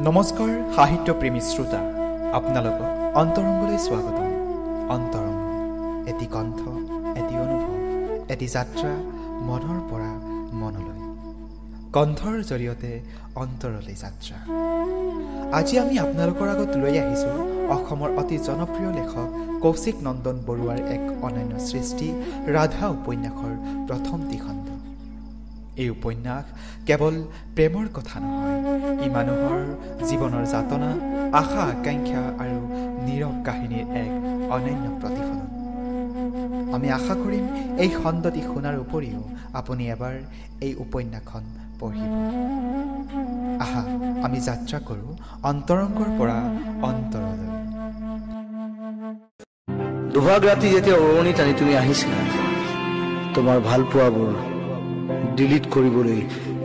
নমস্কাৰ সাহিত্যপ্ৰেমী শ্ৰোতা, আপোনালোকক অন্তৰংগলৈ স্বাগতম। অন্তৰংগ এটি কণ্ঠ, এটি অনুভৱ, এটি যাত্ৰা মনৰ পৰা মনলৈ, কণ্ঠৰ জৰিয়তে অন্তৰলৈ যাত্ৰা। আজি আমি আপোনালোকৰ আগত লৈ আহিছোঁ অসমৰ অতি জনপ্ৰিয় লেখক কৌশিক নন্দন বৰুৱাৰ এক অনন্য সৃষ্টি ৰাধা উপন্যাসৰ প্ৰথমটি খণ্ড। এই উপন্যাস কেৱল প্ৰেমৰ কথা নহয়, ই মানুহৰ জীৱনৰ যাতনা, আশা আকাংক্ষা আৰু নীৰৱ কাহিনীৰ এক অনন্য প্ৰতিফলন। আমি আশা কৰিম এই খণ্ডটি শুনাৰ উপৰিও আপুনি এবাৰ এই উপন্যাসখন পঢ়িব। আহা আমি যাত্ৰা কৰোঁ অন্তৰংগৰ পৰা অন্তৰলৈ। দুভাগ ৰাতি যেতিয়া উৰণি টানি তুমি আহিছিলা, তোমাৰ ভাল পোৱাবোৰ ডিলিট কৰিবলৈ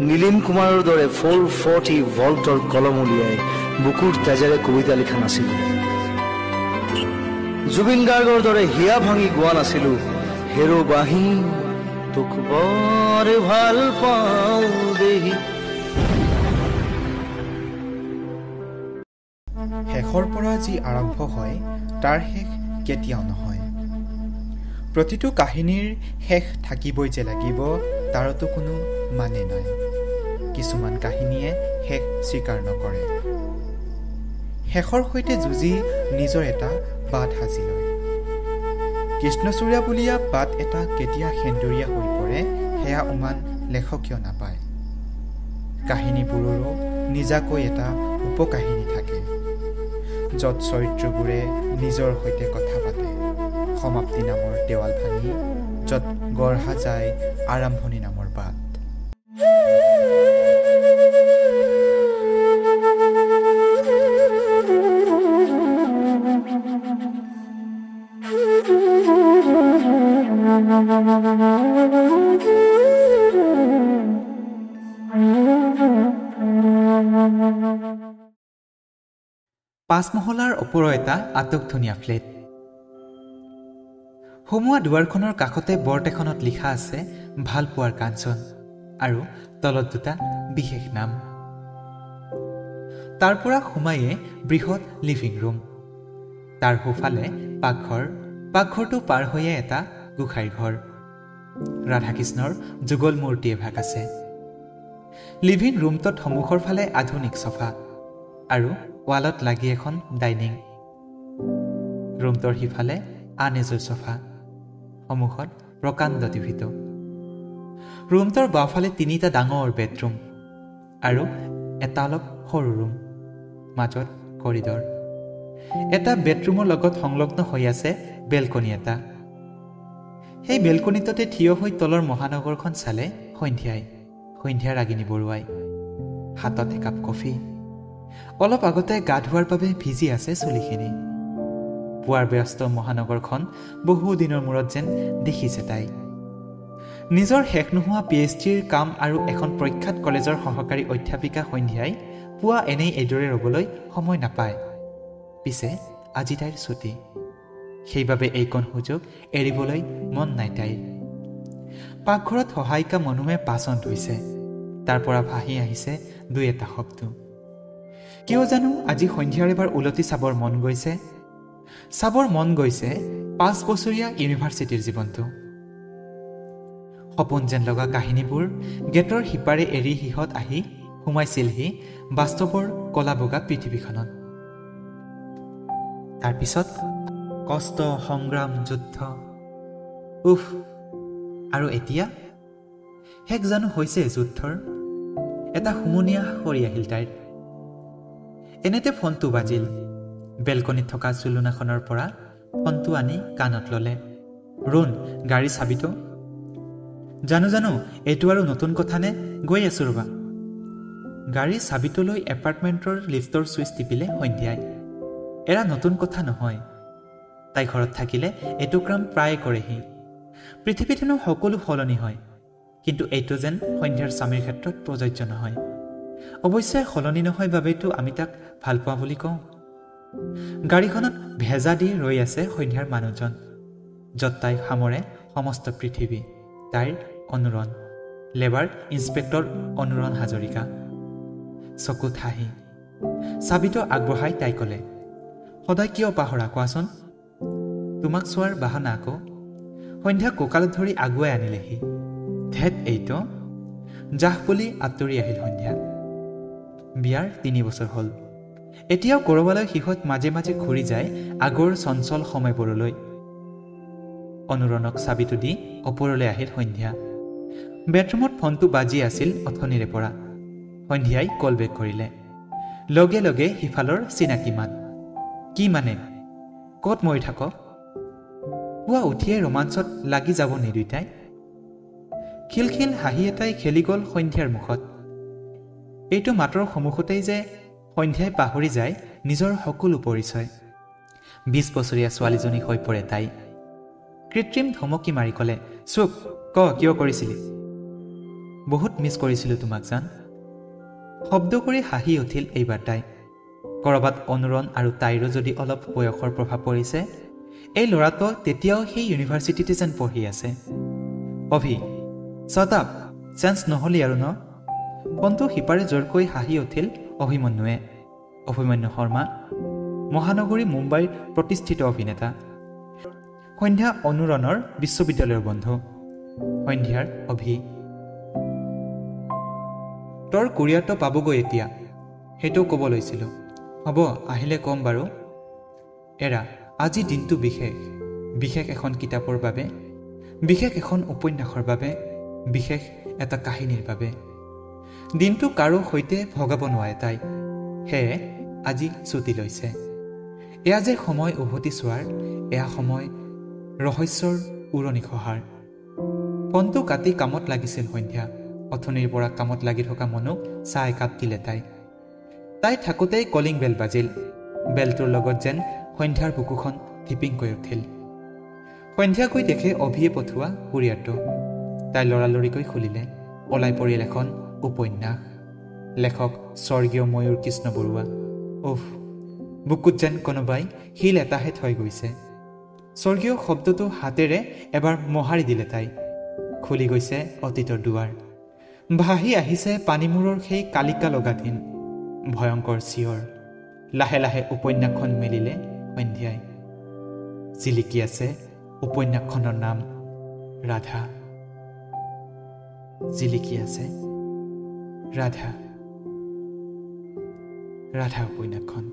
নীলিম কুমাৰৰ দৰে 440 ভল্টৰ কলম উলিয়াই বুকুৰ তেজেৰে কবিতা লিখা নাছিলো। জুবিন গাৰ্গৰ দৰে হিয়া ভাঙি গোৱা নাছিলো, হেৰো বাহি তোক বৰ ভাল পাওঁ দেহি। শেষৰ পৰা যি আৰম্ভ হয় তাৰ শেষ কেতিয়াও নহয়। প্ৰতিটো কাহিনীৰ শেষ থাকিবই যে লাগিব তাৰতো কোনো মানে নাই। কিছুমান কাহিনীয়ে শেষ স্বীকাৰ নকৰে, শেষৰ সৈতে যুঁজি নিজৰ এটা বাট সাজি লয়। কৃষ্ণচূড়া বুলিয়া বাট এটা কেতিয়া সেন্দুৰীয়া হৈ পৰে সেয়া উমান লেখকেও নাপায়। কাহিনীবোৰৰো নিজাকৈ এটা উপকাহিনী থাকে, য'ত চৰিত্ৰবোৰে নিজৰ সৈতে কথা পাতে। সমাপ্তি নামৰ দেৱাল ভাঙি য'ত গঢ়া যায় আৰম্ভণি নামৰ বাট। পাঁচমহলাৰ ওপৰৰ এটা আটকধুনীয়া ফ্লেট। সোমোৱা দুৱাৰখনৰ কাষতে বৰ্ড এখনত লিখা আছে ভাল পোৱাৰ কাঞ্চন আৰু তলত দুটা বিশেষ নাম। তাৰ পৰা সোমায়ে বৃহৎ লিভিং ৰুম, তাৰ সোঁফালে পাকঘৰ, পাকঘৰটো পাৰ হৈয়ে এটা গোসাঁইৰ ঘৰ। ৰাধাকৃষ্ণৰ যুগল মূৰ্তি এভাগ আছে। লিভিং ৰুমটোত সন্মুখৰ ফালে আধুনিক চফা আৰু ৱালত লাগি এখন ডাইনিং। ৰুমটোৰ সিফালে আন এযোৰ চফা, সন্মুখত প্ৰকাণ্ড টিভিটো। ৰুমটোৰ বাওঁফালে তিনিটা ডাঙৰ বেডৰুম আৰু এটা অলপ সৰু ৰুম, মাজত কৰিডৰ। এটা বেডৰুমৰ লগত সংলগ্ন হৈ আছে বেলকনি এটা। সেই বেলকনিটোতে থিয় হৈ তলৰ মহানগৰখন চালে সন্ধিয়া ৰাগিনী বৰুৱাই। হাতত একাপ কফি, অলপ আগতে গা ধোৱাৰ বাবে ভিজি আছে চুলিখিনি। পুৱাৰ ব্যস্ত মহানগৰখন বহু দিনৰ মূৰত যেন দেখিছে তাই। নিজৰ শেষ নোহোৱা PhDৰ কাম আৰু এখন প্ৰখ্যাত কলেজৰ সহকাৰী অধ্যাপিকা সন্ধিয়াই পুৱা এনেই এইদৰে ৰ'বলৈ সময় নাপায়। পিছে আজি তাইৰ ছুটি, সেইবাবে এইকণ সুযোগ এৰিবলৈ মন নাই তাইৰ। পাকঘৰত সহায়িকা মনুমে বাচন ধুইছে, তাৰ পৰা ভাহি আহিছে দুই এটা শব্দ। কিয় জানো আজি সন্ধিয়াৰ এবাৰ উলটি চাবৰ মন গৈছে। 5 বছৰীয়া ইউনিভাৰ্চিটিৰ জীৱনটো। সপোন যেন লগা কাহিনীবোৰ গেটৰ সিপাৰে এৰি সিহঁত আহি সোমাইছিলহি বাস্তৱৰ কলা বগা পৃথিৱীখনত। তাৰপিছত কষ্ট, সংগ্ৰাম, যুদ্ধ, উফ। আৰু এতিয়া শেষ জানো হৈছে যুদ্ধৰ? এটা হুমুনিয়াহ কৰি আহিল তাইৰ। এনেতে ফোনটো বাজিল। বেলকনিত থকা চুলুনাখনৰ পৰা ফোনটো আনি কাণত ল'লে। ৰোণ, গাড়ী চাবিটো। জানো এইটো আৰু নতুন কথা নে? গৈ আছো ৰবা। গাড়ী চাবিটো লৈ এপাৰ্টমেণ্টৰ লিফ্টৰ চুইচ টিপিলে সন্ধিয়াই। এৰা নতুন কথা নহয়, তাই ঘৰত থাকিলে এইটো কাম প্ৰায়ে কৰেহি। পৃথিৱীতনো সকলো সলনি হয়, কিন্তু এইটো যেন সন্ধিয়াৰ স্বামীৰ ক্ষেত্ৰত প্ৰযোজ্য নহয়। অৱশ্যে সলনি নহয় বাবেইতো আমি তাক ভাল পোৱা বুলি কওঁ। গাড়ীখনত ভেজা দি ৰৈ আছে সন্ধিয়াৰ মানুহজন, য'ত তাই সামৰে সমস্ত পৃথিৱী। তাইৰ অনুৰণ, লেবাৰ ইন্সপেক্টৰ অনুৰণ হাজৰিকা। চকুত হাঁহি, চাবিটো আগবঢ়াই তাই ক'লে, সদায় কিয় পাহৰা কোৱাচোন? তোমাক চোৱাৰ বাহানা আকৌ। সন্ধ্যা কঁকালত ধৰি আগুৱাই আনিলেহি। ধেত এইটো জাহ বুলি আঁতৰি আহিল সন্ধ্যা। বিয়াৰ 3 বছৰ হ'ল। এতিয়াও ক'ৰবালৈ শিহত মাজে মাজে ঘূৰি যায় আগৰ চঞ্চল সময়বোৰলৈ। অনুৰণক চাবিটো দি ওপৰলৈ আহিল সন্ধ্যা। বেডৰুমত ফোনটো বাজি আছিল অথনিৰে পৰা। সন্ধ্যাই কল বেক কৰিলে। লগে লগে সিফালৰ চিনাকি মাত। কি মানে? ক'ত মৰি থাক? পুৱা উঠিয়ে ৰোমাঞ্চত লাগি যাব নি দুইটাই? খিলখিল হাঁহি এটাই খেলি গ'ল সন্ধ্যাৰ মুখত। এইটো মাতৰ সন্মুখতেই যে সন্ধ্যাই পাহৰি যায় নিজৰ সকলো পৰিচয়। 20 বছৰীয়া ছোৱালীজনী হৈ পৰে তাই। কৃত্ৰিম ধমকি মাৰি ক'লে, চুপ, ক কিয় কৰিছিলি? বহুত মিছ কৰিছিলোঁ তোমাক জান। শব্দ কৰি হাঁহি উঠিল এইবাৰ তাই। ক'ৰবাত অনুৰণ আৰু তাইৰো যদি অলপ বয়সৰ প্ৰভাৱ পৰিছে। এই ল'ৰাটো তেতিয়াও সেই ইউনিভাৰ্চিটিতে যেন পঢ়ি আছে। অভি, শ্বট আপ, চেঞ্চ নহ'লি আৰু ন? ফোনটো সিপাৰে জোৰকৈ হাঁহি উঠিল অভিমন্যুৱে। অভিমন্যু শৰ্মা, মহানগৰী মুম্বাইৰ প্ৰতিষ্ঠিত অভিনেতা। সন্ধ্যা অনুৰণৰ বিশ্ববিদ্যালয়ৰ বন্ধু। সন্ধ্যাৰ অভি। তোৰ কুৰিয়াৰটো পাবগৈ এতিয়া, সেইটোও ক'ব লৈছিলোঁ। হ'ব, আহিলে ক'ম বাৰু। এৰা, আজি দিনটো বিশেষ। বিশেষ এখন কিতাপৰ বাবে, বিশেষ এখন উপন্যাসৰ বাবে, বিশেষ এটা কাহিনীৰ বাবে। দিনটো কাৰো সৈতে ভগাব নোৱাৰে তাই। সেয়ে আজি ছুটি লৈছে। এয়া যে সময় উভতি চোৱাৰ, এয়া সময় ৰহস্যৰ উৰণি খহাৰ। ফোনটো কাটি কামত লাগিছিল সন্ধ্যা। অথনিৰ পৰা কামত লাগি থকা মনুক চাহ একাপ দিলে তাই। তাই থাকোঁতেই কলিং বেল বাজিল। বেলটোৰ লগত যেন সন্ধ্যাৰ বুকুখন ধিপিংকৈ উঠিল। সন্ধ্যা গৈ দেখে অভিয়ে পঠোৱা কুৰিয়াৰটো। তাই লৰালৰিকৈ খুলিলে। ওলাই পৰিল এখন উপন্যাস। লেখক স্বৰ্গীয় ময়ূৰ কৃষ্ণ বৰুৱা। উফ, বুকুত যেন কোনোবাই শিল এটাহে থৈ গৈছে। স্বৰ্গীয় শব্দটো হাতেৰে এবাৰ মোহাৰি দিলে তাই। খুলি গৈছে অতীতৰ দুৱাৰ। ভাহি আহিছে পানীমূৰৰ সেই কালিকা লগা দিন। ভয়ংকৰ চিঞৰ। লাহে লাহে উপন্যাসখন মেলিলে সন্ধ্যাই। জিলিকি আছে উপন্যাসখনৰ নাম ৰাধা। জিলিকি আছে ৰাধা। ৰাধা উপন্যাসখন।